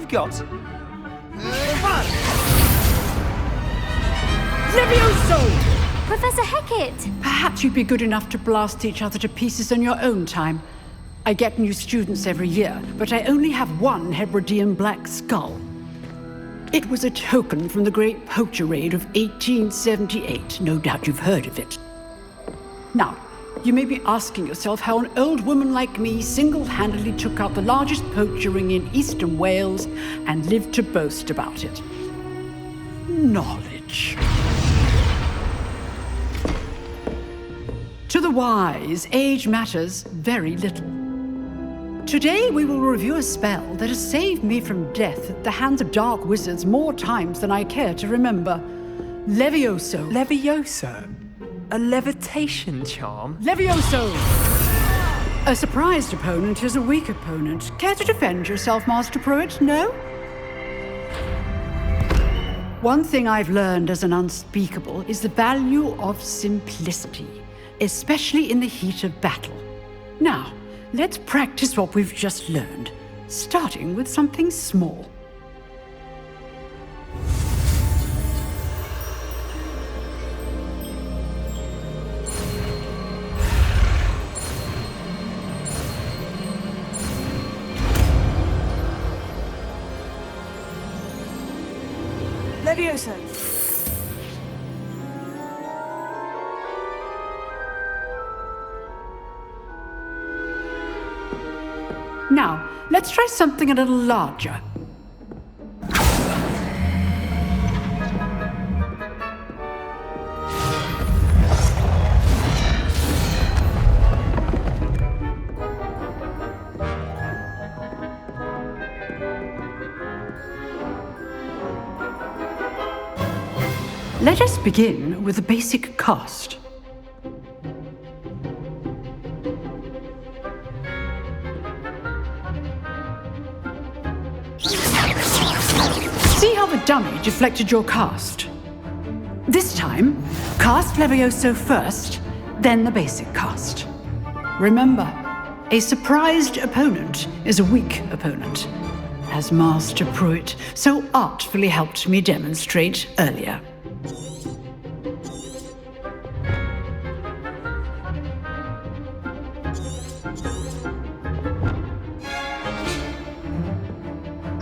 you've got. Levioso! Professor Hecat! Perhaps you'd be good enough to blast each other to pieces on your own time. I get new students every year, but I only have one Hebridean black skull. It was a token from the Great Poacher Raid of 1878. No doubt you've heard of it. Now, you may be asking yourself how an old woman like me single-handedly took out the largest poacher ring in eastern Wales and lived to boast about it. Knowledge. To the wise, age matters very little. Today we will review a spell that has saved me from death at the hands of dark wizards more times than I care to remember. Levioso. Levioso? A levitation charm? Levioso! A surprised opponent is a weak opponent. Care to defend yourself, Master Pruitt? No? One thing I've learned as an unspeakable is the value of simplicity, especially in the heat of battle. Now, let's practice what we've just learned, starting with something small. Levioso! Now, let's try something a little larger. Let us begin with the basic cast. See how the dummy deflected your cast? This time, cast Levioso first, then the basic cast. Remember, a surprised opponent is a weak opponent, as Master Pruitt so artfully helped me demonstrate earlier.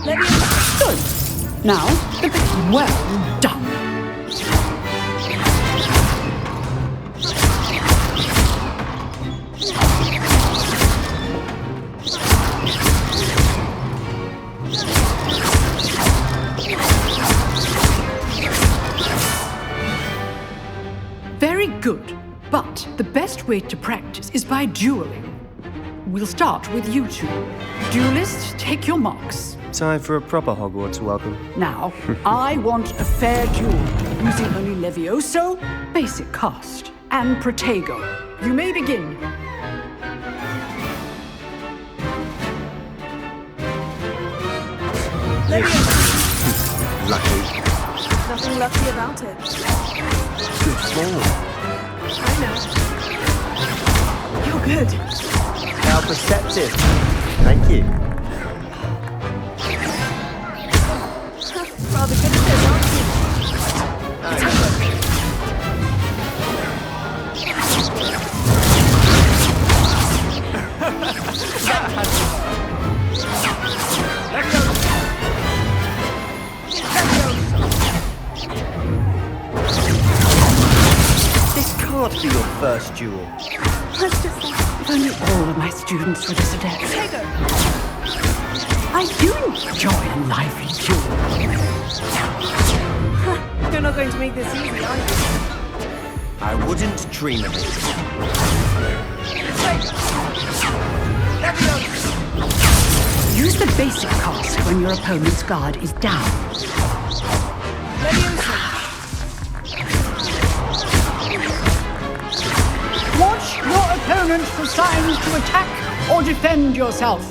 Good. Now, the bit well done. Very good. But the best way to practice is by dueling. We'll start with you two. Duelists, take your marks. Time for a proper Hogwarts welcome. Now, I want a fair duel, using only Levioso, basic cast, and Protego. You may begin. Lucky. Nothing lucky about it. Good form. I know. You're good. How perceptive. Thank you. Rather good at this, aren't you? This can't be your first duel. Let's just say, If only all of my students were this adept. Protego! I do enjoy a lively duel. You're not going to make this easy, are you? I wouldn't dream of it. Use the basic cast when your opponent's guard is down. Levioso! Watch your opponent for signs to attack or defend yourself.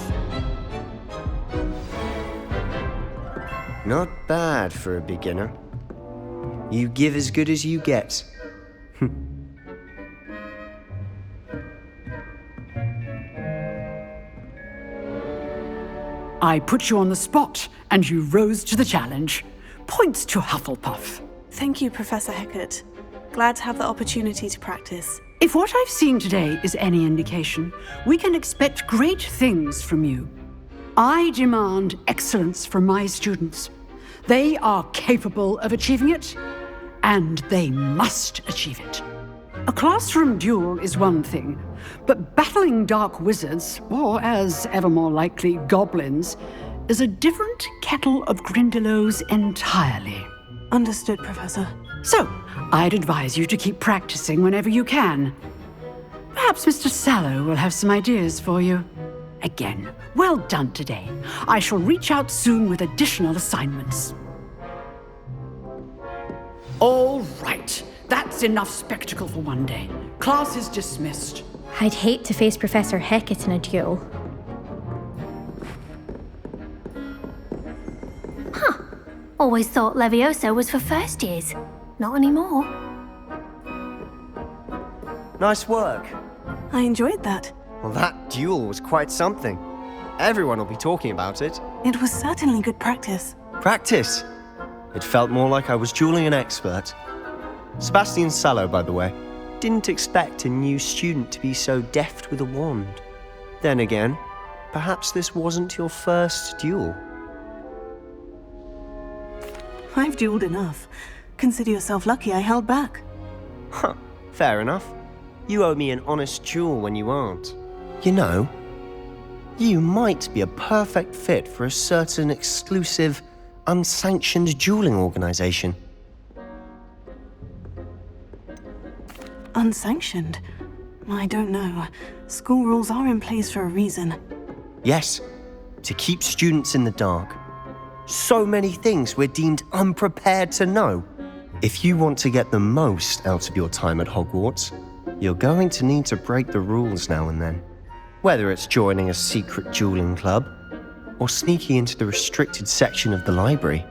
Not bad for a beginner. You give as good as you get. I put you on the spot, and you rose to the challenge. Points to Hufflepuff. Thank you, Professor Hecat. Glad to have the opportunity to practice. If what I've seen today is any indication, we can expect great things from you. I demand excellence from my students. They are capable of achieving it, and they must achieve it. A classroom duel is one thing, but battling dark wizards, or as ever more likely, goblins, is a different kettle of Grindylows entirely. Understood, Professor. So, I'd advise you to keep practicing whenever you can. Perhaps Mr. Sallow will have some ideas for you. Again, well done today. I shall reach out soon with additional assignments. All right. That's enough spectacle for one day. Class is dismissed. I'd hate to face Professor Hecat in a duel. Huh. Always thought Leviosa was for first years. Not anymore. Nice work. I enjoyed that. Well, that duel was quite something. Everyone will be talking about it. It was certainly good practice. Practice. It felt more like I was dueling an expert. Sebastian Sallow, by the way, didn't expect a new student to be so deft with a wand. Then again, perhaps this wasn't your first duel. I've dueled enough. Consider yourself lucky I held back. Huh, fair enough. You owe me an honest duel when you aren't. You know, you might be a perfect fit for a certain exclusive, unsanctioned dueling organization. Unsanctioned? I don't know. School rules are in place for a reason. Yes, to keep students in the dark. So many things we're deemed unprepared to know. If you want to get the most out of your time at Hogwarts, you're going to need to break the rules now and then. Whether it's joining a secret dueling club or sneaking into the restricted section of the library,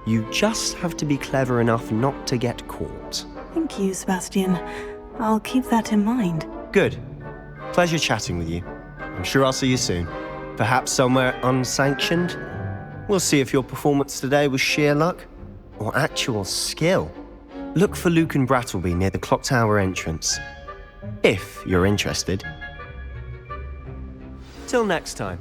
you just have to be clever enough not to get caught. Thank you, Sebastian. I'll keep that in mind. Good. Pleasure chatting with you. I'm sure I'll see you soon. Perhaps somewhere unsanctioned? We'll see if your performance today was sheer luck or actual skill. Look for Luke and Brattleby near the clock tower entrance, if you're interested. Till next time.